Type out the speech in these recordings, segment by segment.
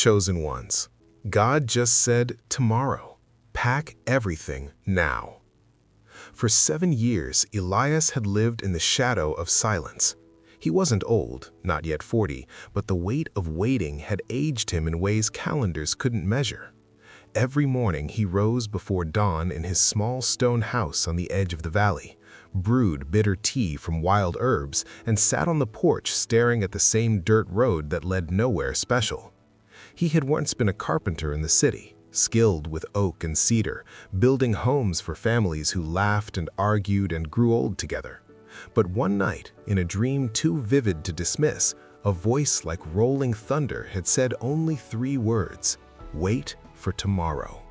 chosen ones. God just said tomorrow. Pack everything now. For 7 years, Elias had lived in the shadow of silence. He wasn't old, not yet 40, but the weight of waiting had aged him in ways calendars couldn't measure. Every morning he rose before dawn in his small stone house on the edge of the valley, brewed bitter tea from wild herbs, and sat on the porch staring at the same dirt road that led nowhere special. He had once been a carpenter in the city, skilled with oak and cedar, building homes for families who laughed and argued and grew old together. But one night, in a dream too vivid to dismiss, a voice like rolling thunder had said only 3 words: "Wait for tomorrow."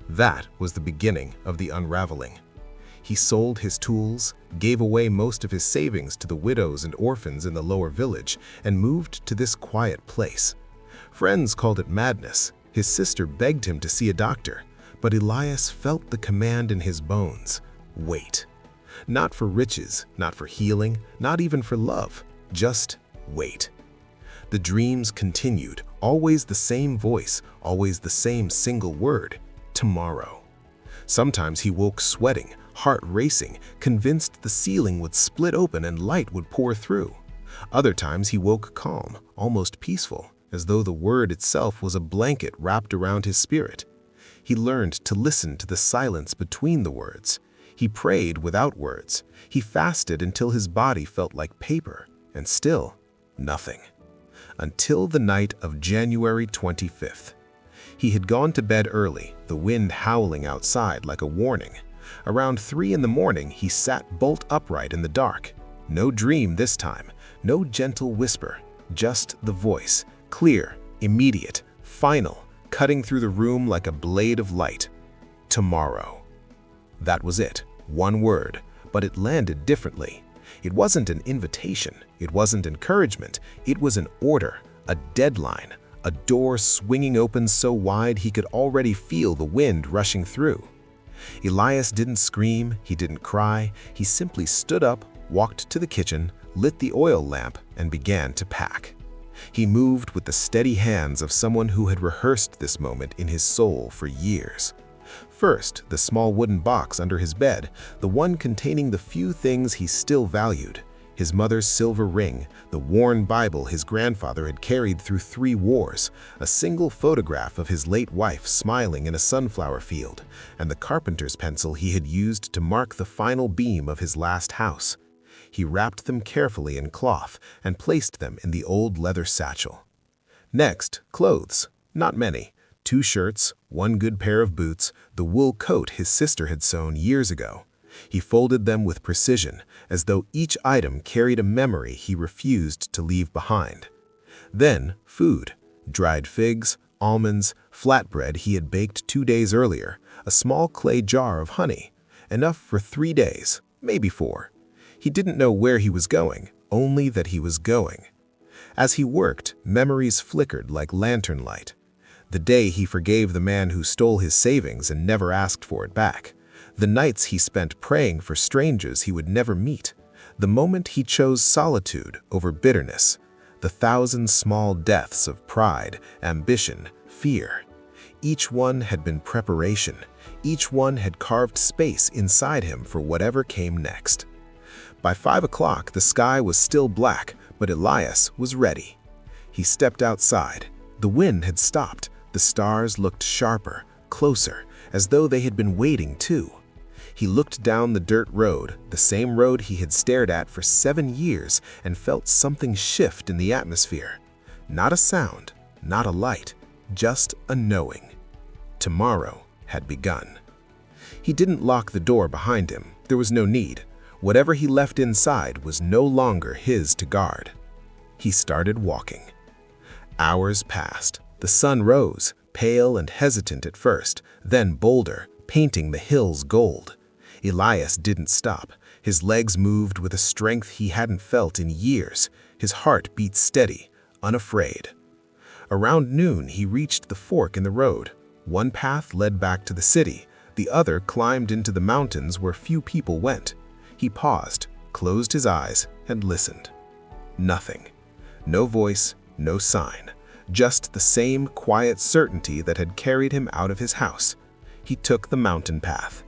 That was the beginning of the unraveling. He sold his tools, gave away most of his savings to the widows and orphans in the lower village, and moved to this quiet place. Friends called it madness. His sister begged him to see a doctor, but Elias felt the command in his bones: wait. Not for riches, not for healing, not even for love, just wait. The dreams continued, always the same voice, always the same single word: tomorrow. Sometimes he woke sweating, heart racing, convinced the ceiling would split open and light would pour through. Other times he woke calm, almost peaceful, as though the word itself was a blanket wrapped around his spirit. He learned to listen to the silence between the words. He prayed without words. He fasted until his body felt like paper, and still nothing. Until the night of January 25th. He had gone to bed early, the wind howling outside like a warning. Around 3 in the morning, he sat bolt upright in the dark. No dream this time, no gentle whisper, just the voice, clear, immediate, final, cutting through the room like a blade of light: tomorrow. That was it, one word, but it landed differently. It wasn't an invitation, it wasn't encouragement, it was an order, a deadline, a door swinging open so wide he could already feel the wind rushing through. Elias didn't scream, he didn't cry, he simply stood up, walked to the kitchen, lit the oil lamp, and began to pack. He moved with the steady hands of someone who had rehearsed this moment in his soul for years. First, the small wooden box under his bed, the one containing the few things he still valued: his mother's silver ring, the worn Bible his grandfather had carried through 3 wars, a single photograph of his late wife smiling in a sunflower field, and the carpenter's pencil he had used to mark the final beam of his last house. He wrapped them carefully in cloth and placed them in the old leather satchel. Next, clothes. Not many. 2 shirts, 1 good pair of boots, the wool coat his sister had sewn years ago. He folded them with precision, as though each item carried a memory he refused to leave behind. Then, food: dried figs, almonds, flatbread he had baked 2 days earlier, a small clay jar of honey. Enough for 3 days, maybe 4. He didn't know where he was going, only that he was going. As he worked, memories flickered like lantern light. The day he forgave the man who stole his savings and never asked for it back. The nights he spent praying for strangers he would never meet. The moment he chose solitude over bitterness. The 1,000 small deaths of pride, ambition, fear. Each one had been preparation. Each one had carved space inside him for whatever came next. By 5 o'clock, the sky was still black, but Elias was ready. He stepped outside. The wind had stopped. The stars looked sharper, closer, as though they had been waiting too. He looked down the dirt road, the same road he had stared at for 7 years, and felt something shift in the atmosphere. Not a sound, not a light, just a knowing. Tomorrow had begun. He didn't lock the door behind him. There was no need. Whatever he left inside was no longer his to guard. He started walking. Hours passed. The sun rose, pale and hesitant at first, then bolder, painting the hills gold. Elias didn't stop. His legs moved with a strength he hadn't felt in years. His heart beat steady, unafraid. Around noon, he reached the fork in the road. One path led back to the city. The other climbed into the mountains where few people went. He paused, closed his eyes, and listened. Nothing. No voice, no sign. just the same quiet certainty that had carried him out of his house. He took the mountain path.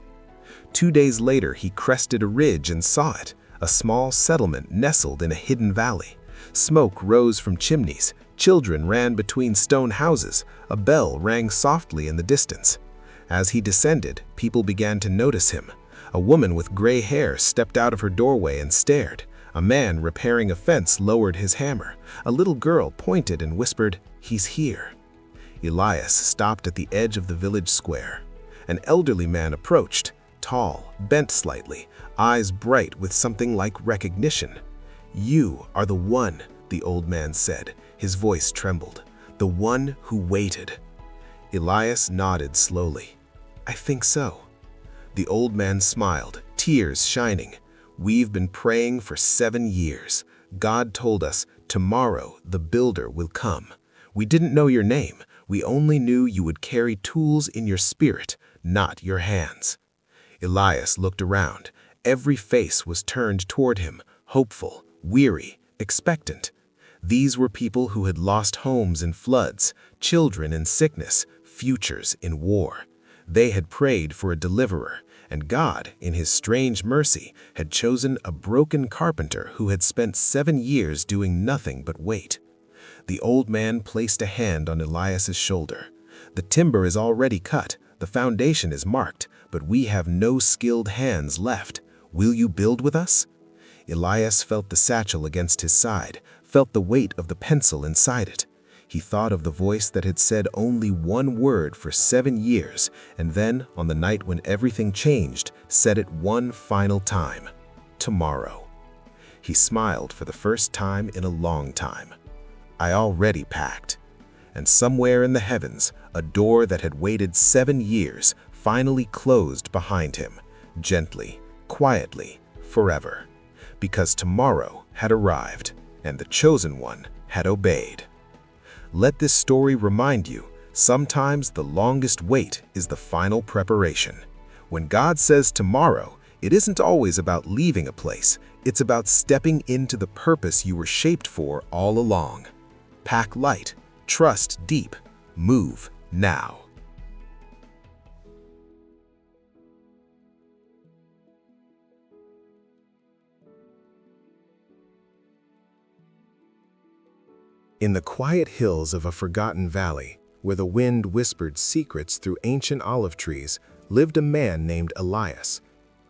2 days later, he crested a ridge and saw it, a small settlement nestled in a hidden valley. Smoke rose from chimneys, children ran between stone houses, a bell rang softly in the distance. As he descended, people began to notice him. A woman with gray hair stepped out of her doorway and stared. A man repairing a fence lowered his hammer. A little girl pointed and whispered, "He's here." Elias stopped at the edge of the village square. An elderly man approached, tall, bent slightly, eyes bright with something like recognition. "You are the one," the old man said. His voice trembled. "The one who waited." Elias nodded slowly. "I think so." The old man smiled, tears shining. "We've been praying for 7 years. God told us, tomorrow the builder will come. We didn't know your name. We only knew you would carry tools in your spirit, not your hands." Elias looked around. Every face was turned toward him, hopeful, weary, expectant. These were people who had lost homes in floods, children in sickness, futures in war. They had prayed for a deliverer, and God, in his strange mercy, had chosen a broken carpenter who had spent 7 years doing nothing but wait. The old man placed a hand on Elias's shoulder. "The timber is already cut, the foundation is marked, but we have no skilled hands left. Will you build with us?" Elias felt the satchel against his side, felt the weight of the pencil inside it. He thought of the voice that had said only one word for 7 years, and then, on the night when everything changed, said it one final time: "Tomorrow." He smiled for the first time in a long time. "I already packed." And somewhere in the heavens, a door that had waited 7 years finally closed behind him, gently, quietly, forever. Because tomorrow had arrived, and the chosen one had obeyed. Let this story remind you, sometimes the longest wait is the final preparation. When God says tomorrow, it isn't always about leaving a place. It's about stepping into the purpose you were shaped for all along. Pack light, trust deep, move now. In the quiet hills of a forgotten valley, where the wind whispered secrets through ancient olive trees, lived a man named Elias.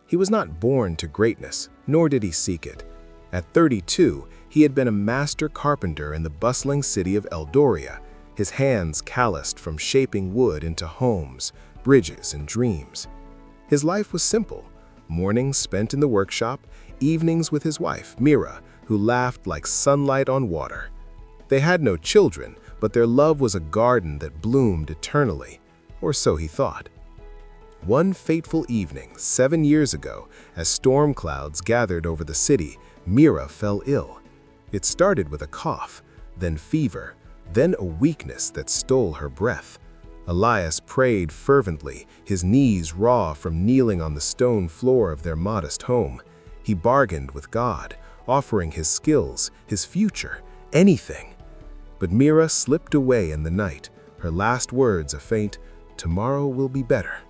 He was not born to greatness, nor did he seek it. At 32, he had been a master carpenter in the bustling city of Eldoria, his hands calloused from shaping wood into homes, bridges, and dreams. His life was simple: mornings spent in the workshop, evenings with his wife, Mira, who laughed like sunlight on water. They had no children, but their love was a garden that bloomed eternally, or so he thought. One fateful evening, 7 years ago, as storm clouds gathered over the city, Mira fell ill. It started with a cough, then fever, then a weakness that stole her breath. Elias prayed fervently, his knees raw from kneeling on the stone floor of their modest home. He bargained with God, offering his skills, his future, anything. But Mira slipped away in the night, her last words a faint, "Tomorrow will be better."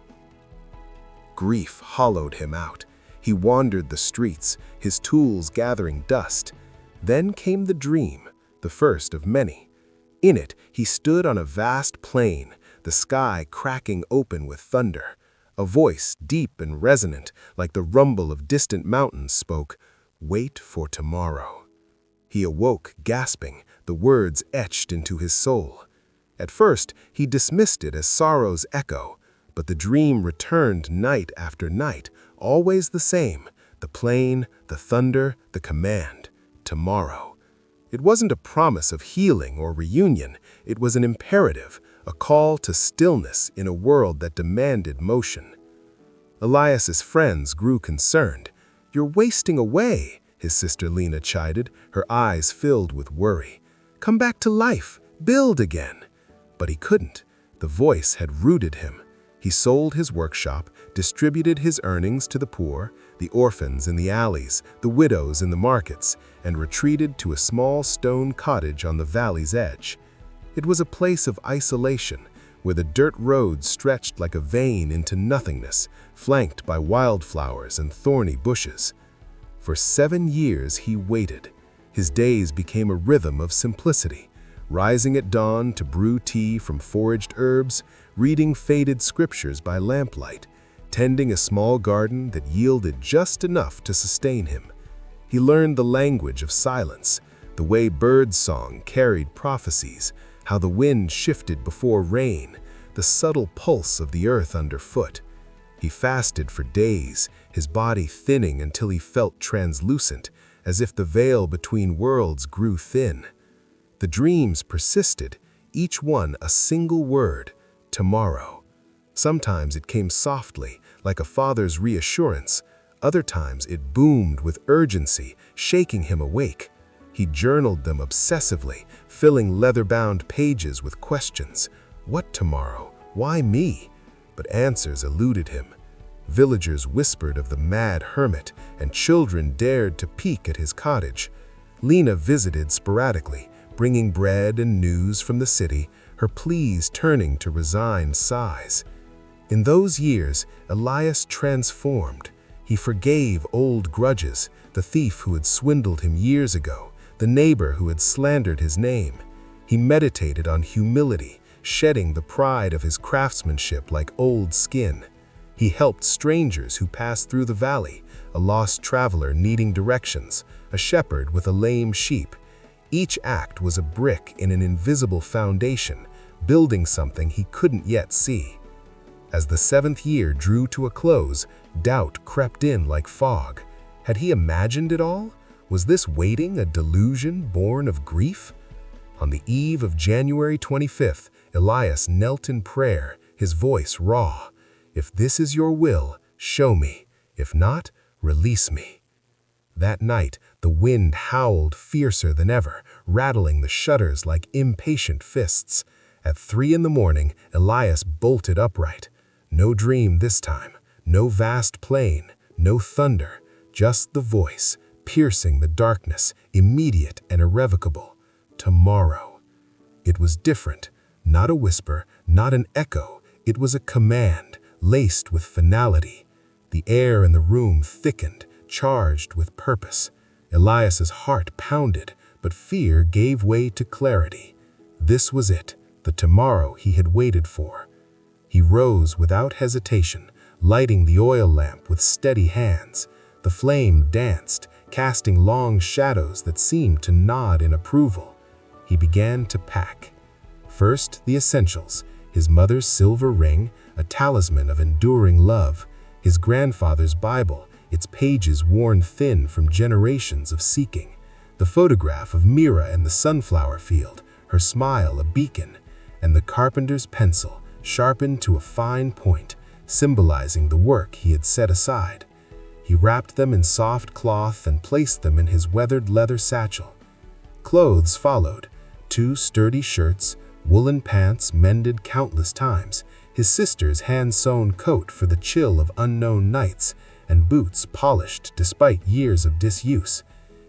Grief hollowed him out. He wandered the streets, his tools gathering dust. Then came the dream, the first of many. In it, he stood on a vast plain, the sky cracking open with thunder. A voice, deep and resonant, like the rumble of distant mountains, spoke, "Wait for tomorrow." He awoke, gasping, the words etched into his soul. At first, he dismissed it as sorrow's echo, but the dream returned night after night, always the same: the plain, the thunder, the command: tomorrow. It wasn't a promise of healing or reunion, it was an imperative, a call to stillness in a world that demanded motion. Elias's friends grew concerned. "You're wasting away," his sister Lena chided, her eyes filled with worry. "Come back to life, build again." But he couldn't. The voice had rooted him. He sold his workshop, distributed his earnings to the poor, the orphans in the alleys, the widows in the markets, and retreated to a small stone cottage on the valley's edge. It was a place of isolation, where the dirt road stretched like a vein into nothingness, flanked by wildflowers and thorny bushes. For 7 years he waited. His days became a rhythm of simplicity, rising at dawn to brew tea from foraged herbs, reading faded scriptures by lamplight, tending a small garden that yielded just enough to sustain him. He learned the language of silence, the way bird song carried prophecies, how the wind shifted before rain, the subtle pulse of the earth underfoot. He fasted for days, his body thinning until he felt translucent, as if the veil between worlds grew thin. The dreams persisted, each one a single word, tomorrow. Sometimes it came softly, like a father's reassurance. Other times it boomed with urgency, shaking him awake. He journaled them obsessively, filling leather-bound pages with questions. What tomorrow? Why me? But answers eluded him. Villagers whispered of the mad hermit, and children dared to peek at his cottage. Lena visited sporadically, bringing bread and news from the city, her pleas turning to resigned sighs. In those years, Elias transformed. He forgave old grudges, the thief who had swindled him years ago, the neighbor who had slandered his name. He meditated on humility, shedding the pride of his craftsmanship like old skin. He helped strangers who passed through the valley, a lost traveler needing directions, a shepherd with a lame sheep. Each act was a brick in an invisible foundation, building something he couldn't yet see. As the 7th year drew to a close, doubt crept in like fog. Had he imagined it all? Was this waiting a delusion born of grief? On the eve of January 25th, Elias knelt in prayer, his voice raw. If this is your will, show me. If not, release me. That night, the wind howled fiercer than ever, rattling the shutters like impatient fists. At 3 in the morning, Elias bolted upright. No dream this time, no vast plain, no thunder, just the voice, piercing the darkness, immediate and irrevocable. Tomorrow. It was different, not a whisper, not an echo. It was a command, laced with finality. The air in the room thickened, charged with purpose. Elias's heart pounded, but fear gave way to clarity. This was it, the tomorrow he had waited for. He rose without hesitation, lighting the oil lamp with steady hands. The flame danced, casting long shadows that seemed to nod in approval. He began to pack. First, the essentials: his mother's silver ring, a talisman of enduring love; his grandfather's Bible, its pages worn thin from generations of seeking; the photograph of Mira in the sunflower field, her smile a beacon; and the carpenter's pencil, sharpened to a fine point, symbolizing the work he had set aside. He wrapped them in soft cloth and placed them in his weathered leather satchel. Clothes followed: 2 sturdy shirts, woolen pants mended countless times, his sister's hand-sewn coat for the chill of unknown nights, and boots polished despite years of disuse.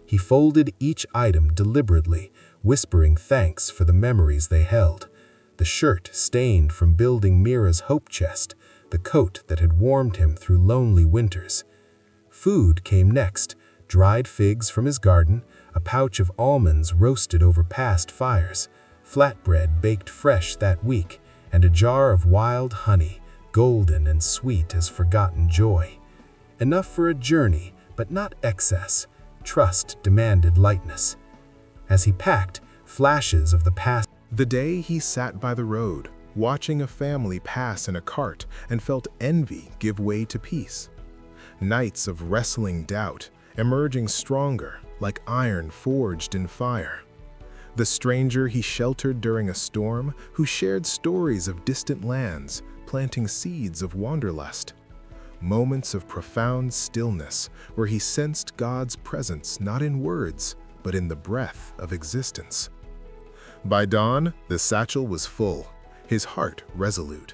He folded each item deliberately, whispering thanks for the memories they held. The shirt stained from building Mira's hope chest, the coat that had warmed him through lonely winters. Food came next: dried figs from his garden, a pouch of almonds roasted over past fires, flatbread baked fresh that week, and a jar of wild honey, golden and sweet as forgotten joy. Enough for a journey, but not excess. Trust demanded lightness. As he packed, flashes of the past. The day he sat by the road, watching a family pass in a cart, and felt envy give way to peace. Nights of wrestling doubt, emerging stronger, like iron forged in fire. The stranger he sheltered during a storm, who shared stories of distant lands, planting seeds of wanderlust. Moments of profound stillness, where he sensed God's presence not in words, but in the breath of existence. By dawn, the satchel was full, his heart resolute.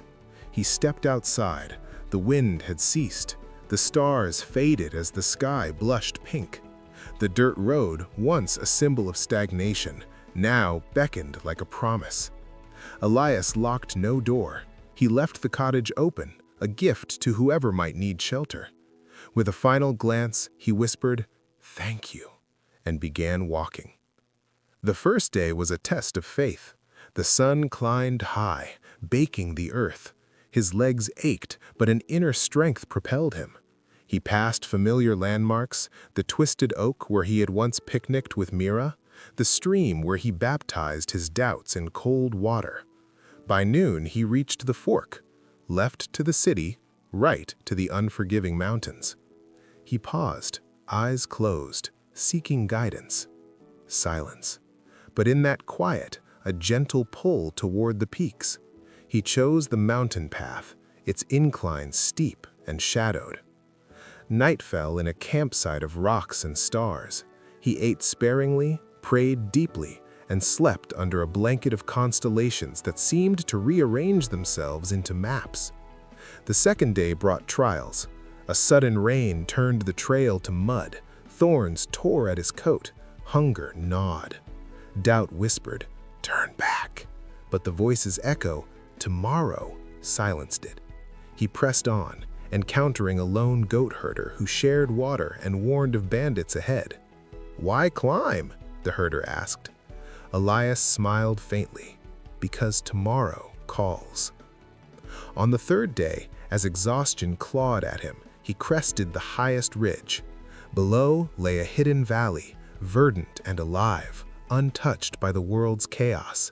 He stepped outside. The wind had ceased. The stars faded as the sky blushed pink. The dirt road, once a symbol of stagnation, now beckoned like a promise. Elias locked no door. He left the cottage open, a gift to whoever might need shelter. With a final glance, he whispered, "Thank you," and began walking. The first day was a test of faith. The sun climbed high, baking the earth. His legs ached, but an inner strength propelled him. He passed familiar landmarks, the twisted oak where he had once picnicked with Mira, the stream where he baptized his doubts in cold water. By noon, he reached the fork, left to the city, right to the unforgiving mountains. He paused, eyes closed, seeking guidance. Silence. But in that quiet, a gentle pull toward the peaks. He chose the mountain path, its incline steep and shadowed. Night fell in a campsite of rocks and stars. He ate sparingly, prayed deeply, and slept under a blanket of constellations that seemed to rearrange themselves into maps. The second day brought trials. A sudden rain turned the trail to mud. Thorns tore at his coat. Hunger gnawed. Doubt whispered, "Turn back." But the voice's echo, "Tomorrow," silenced it. He pressed on, encountering a lone goat herder who shared water and warned of bandits ahead. "Why climb?" the herder asked. Elias smiled faintly, "Because tomorrow calls." On the third day, as exhaustion clawed at him, he crested the highest ridge. Below lay a hidden valley, verdant and alive, untouched by the world's chaos.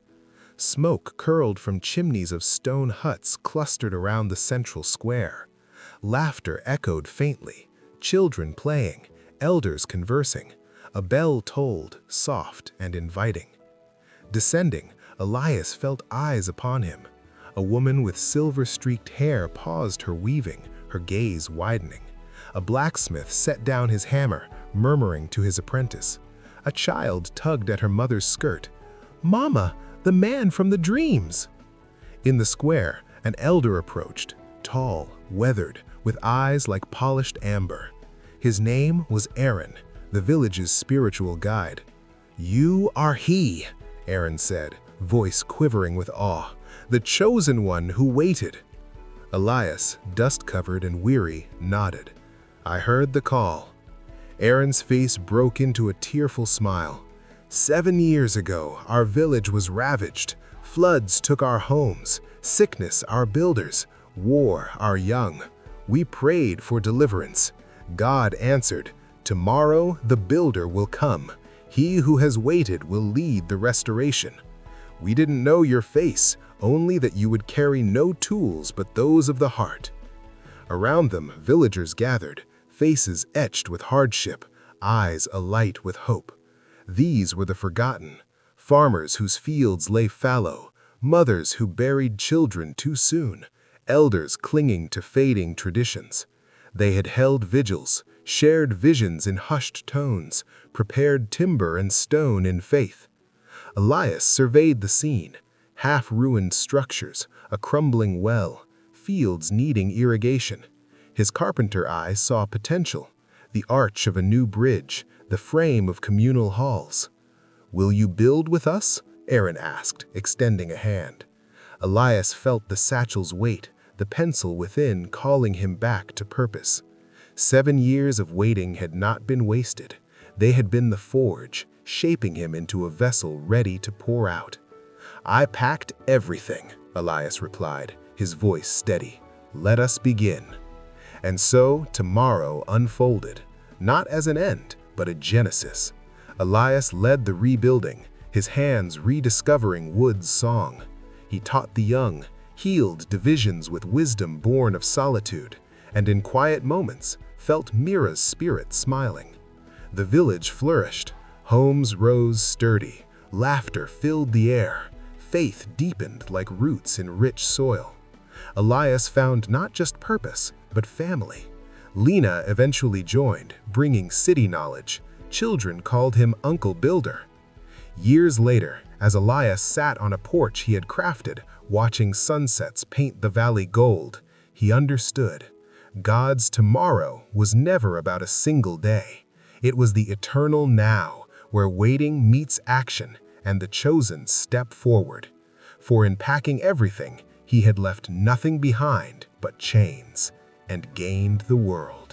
Smoke curled from chimneys of stone huts clustered around the central square. Laughter echoed faintly, children playing, elders conversing. A bell tolled, soft and inviting. Descending, Elias felt eyes upon him. A woman with silver-streaked hair paused her weaving, her gaze widening. A blacksmith set down his hammer, murmuring to his apprentice. A child tugged at her mother's skirt. "Mama, the man from the dreams!" In the square, an elder approached, tall, weathered, with eyes like polished amber. His name was Aaron, the village's spiritual guide. "You are he," Aaron said, voice quivering with awe, "the chosen one who waited." Elias, dust-covered and weary, nodded. "I heard the call." Aaron's face broke into a tearful smile. 7 years ago, our village was ravaged. Floods took our homes, sickness our builders, war our young. We prayed for deliverance. God answered, "Tomorrow the builder will come. He who has waited will lead the restoration." We didn't know your face, only that you would carry no tools but those of the heart. Around them, villagers gathered, faces etched with hardship, eyes alight with hope. These were the forgotten, farmers whose fields lay fallow, mothers who buried children too soon, elders clinging to fading traditions. They had held vigils, shared visions in hushed tones, prepared timber and stone in faith. Elias surveyed the scene, half-ruined structures, a crumbling well, fields needing irrigation. His carpenter eye saw potential, the arch of a new bridge, the frame of communal halls. "Will you build with us?" Aaron asked, extending a hand. Elias felt the satchel's weight, the pencil within calling him back to purpose. 7 years of waiting had not been wasted. They had been the forge, shaping him into a vessel ready to pour out. "I packed everything," Elias replied, his voice steady. "Let us begin." And so tomorrow unfolded, not as an end, but a genesis. Elias led the rebuilding, his hands rediscovering wood's song. He taught the young, healed divisions with wisdom born of solitude, and in quiet moments felt Mira's spirit smiling. The village flourished, homes rose sturdy, laughter filled the air, faith deepened like roots in rich soil. Elias found not just purpose, but family. Lena eventually joined, bringing city knowledge. Children called him Uncle Builder. Years later, as Elias sat on a porch he had crafted, watching sunsets paint the valley gold, he understood. God's tomorrow was never about a single day. It was the eternal now, where waiting meets action, and the chosen step forward. For in packing everything, he had left nothing behind but chains and gained the world.